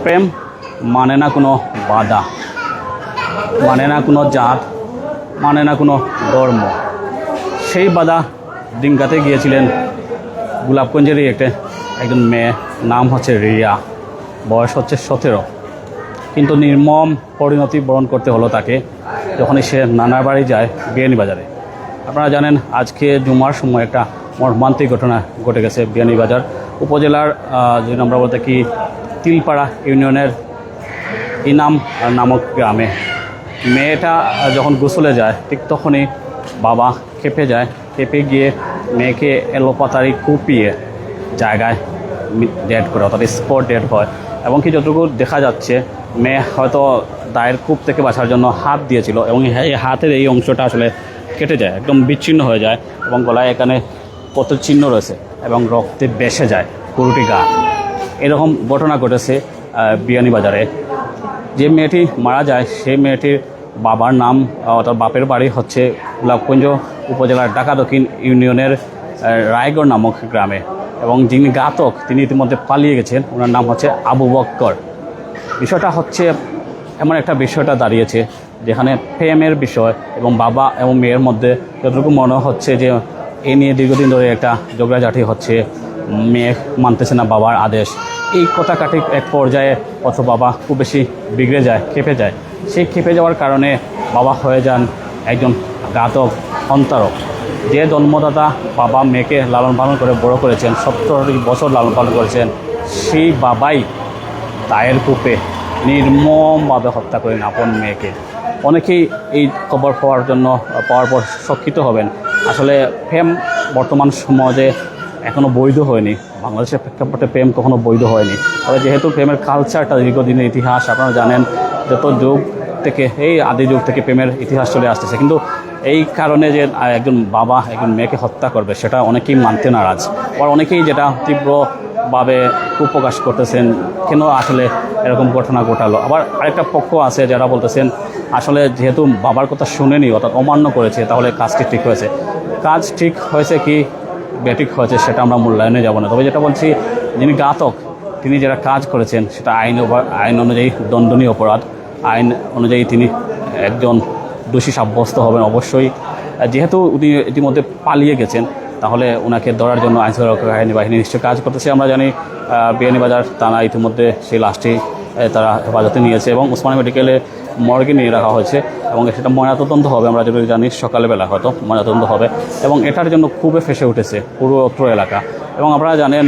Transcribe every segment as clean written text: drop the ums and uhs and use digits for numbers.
প্রেম মানে না কোনো বাধা, মানে না কোনো জাত, মানে না কোনো ধর্ম। সেই বাধা ডিঙ্গাতে গিয়েছিলেন গোলাপগঞ্জেরই একজন মেয়ে, নাম হচ্ছে রিয়া, বয়স হচ্ছে 17। কিন্তু নির্মম পরিণতি বরণ করতে হলো তাকে যখনই সে নানার বাড়ি যায় বিয়ানীবাজারে। আপনারা জানেন আজকে জুমার সময় একটা মর্মান্তিক ঘটনা ঘটে গেছে বিয়ানীবাজার উপজেলার যদি আমরা বলতে কি তিলপাড়া ইউনিয়নের ইনাম নামক গ্রামে। মেয়েটা যখন গোসলে যায় ঠিক তখনই বাবা খেপে যায়, খেপে গিয়ে মেয়েকে এলোপাতারি কুপিয়ে জায়গায় ডেড করে, অর্থাৎ স্পট ডেড হয়। এবং কি যতটুকু দেখা যাচ্ছে মেয়ে হয়তো দায়ের কূপ থেকে বাঁচার জন্য হাত দিয়েছিল এবং এই হাতের এই অংশটা আসলে কেটে যায়, একদম বিচ্ছিন্ন হয়ে যায় এবং গলায় এখানে পথের চিহ্ন রয়েছে এবং রক্তে বেসে যায় পুরোটি গা। এরকম ঘটনা ঘটেছে বিয়ানীবাজারে। যে মেয়েটি মারা যায় সেই মেয়েটির বাবার নাম অর্থাৎ বাপের বাড়ি হচ্ছে গোলাপগঞ্জ উপজেলার ঢাকা দক্ষিণ ইউনিয়নের রায়গড় নামক গ্রামে এবং যিনি ঘাতক তিনি ইতিমধ্যে পালিয়ে গেছেন, ওনার নাম হচ্ছে আবু বক্কর। বিষয়টা হচ্ছে এমন একটা বিষয়টা দাঁড়িয়েছে যেখানে প্রেমের বিষয় এবং বাবা এবং মেয়ের মধ্যে যতটুকু মনে হচ্ছে যে এই নিয়ে দীর্ঘদিন ধরে একটা ঝগড়াঝাটি হচ্ছে, মেয়ে মানতেছে না বাবার আদেশ। এই কথা কাটি এক পর্যায়ে অথচ বাবা খুব বেশি বিগড়ে যায়, খেপে যায়। সেই খেপে যাওয়ার কারণে বাবা হয়ে যান একজন ঘাতক হন্তারক। যে জন্মদাতা বাবা মেয়েকে লালন পালন করে বড় করেছেন, 70 বছর লালন পালন করেছেন, সেই বাবাই দায়ের কূপে নির্মমভাবে হত্যা করেন আপন মেয়েকে। অনেকেই এই খবর পাওয়ার পর শঙ্কিত হবেন। আসলে প্রেম বর্তমান সমাজে এখনও বৈধ হয়নি, বাংলাদেশের প্রেক্ষাপটে প্রেম কখনো বৈধ হয়নি। তবে যেহেতু প্রেমের কালচারটা দীর্ঘদিনের ইতিহাস, আপনারা জানেন যত যুগ থেকে এই আদি যুগ থেকে প্রেমের ইতিহাস চলে আসতেছে, কিন্তু এই কারণে যে একজন বাবা একজন মেয়েকে হত্যা করবে সেটা অনেকেই মানতে নারাজ। আবার অনেকেই যেটা তীব্রভাবে কুপ্রকাশ করতেছেন, কেন আসলে এরকম ঘটনা ঘটালো। আবার আরেকটা পক্ষ আছে যারা বলতেছেন আসলে যেহেতু বাবার কথা শুনেনি অর্থাৎ অমান্য করেছে তাহলে কাজটি ঠিক হয়েছে। কাজ ঠিক হয়েছে কি ব্যাঠিক হয়েছে সেটা আমরা মূল্যায়নে যাব না। তবে যেটা বলছি, যিনি ঘাতক তিনি যারা কাজ করেছেন সেটা আইন অনুযায়ী দণ্ডনীয় অপরাধ। আইন অনুযায়ী তিনি একজন দোষী সাব্যস্ত হবেন অবশ্যই। যেহেতু উনি ইতিমধ্যে পালিয়ে গেছেন তাহলে ওনাকে ধরার জন্য আইনশৃঙ্খলা বাহিনী নিশ্চয়ই কাজ করতেছে। আমরা জানি বিয়ানীবাজার থানা ইতিমধ্যে সেই লাশটি তারা হেফাজতে নিয়েছে এবং ওসমানী মেডিকেলে মর্গে নিয়ে রাখা হয়েছে এবং সেটা ময়নাতদন্ত হবে। আমরা যদি জানি সকালবেলা হয়তো ময়নাতদন্ত হবে এবং এটার জন্য খুবই ফেসে উঠেছে পুরো অত্র এলাকা। এবং আপনারা জানেন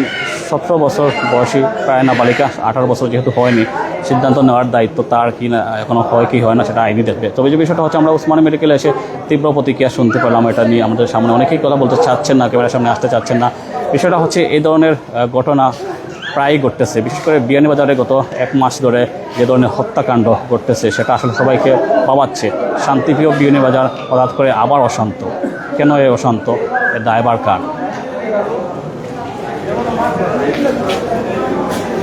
17 বছর বয়সী প্রায় নাবালিকা, 18 বছর যেহেতু হয়নি, সিদ্ধান্ত নেওয়ার দায়িত্ব তার কি না, এখনও হয় কি হয় না সেটা আইনি দেখবে। তবে যে বিষয়টা হচ্ছে আমরা ওসমানী মেডিকেলে এসে তীব্র প্রতিক্রিয়া শুনতে পেলাম, এটা নিয়ে আমাদের সামনে অনেকেই কথা বলতে চাচ্ছেন না, ক্যামেরার সামনে আসতে চাচ্ছেন না। বিষয়টা হচ্ছে এই ধরনের ঘটনা প্রায়ই ঘটতেছে, বিশেষ করে বিয়ানীবাজারে গত 1 মাস ধরে যে ধরনের হত্যাকাণ্ড ঘটতেছে সেটা আসলে সবাইকে ভাবাচ্ছে। শান্তিপ্রিয় বিয়ানীবাজার হঠাৎ করে আবার অশান্ত। কেন এই অশান্ত? এর দায়ভার কার?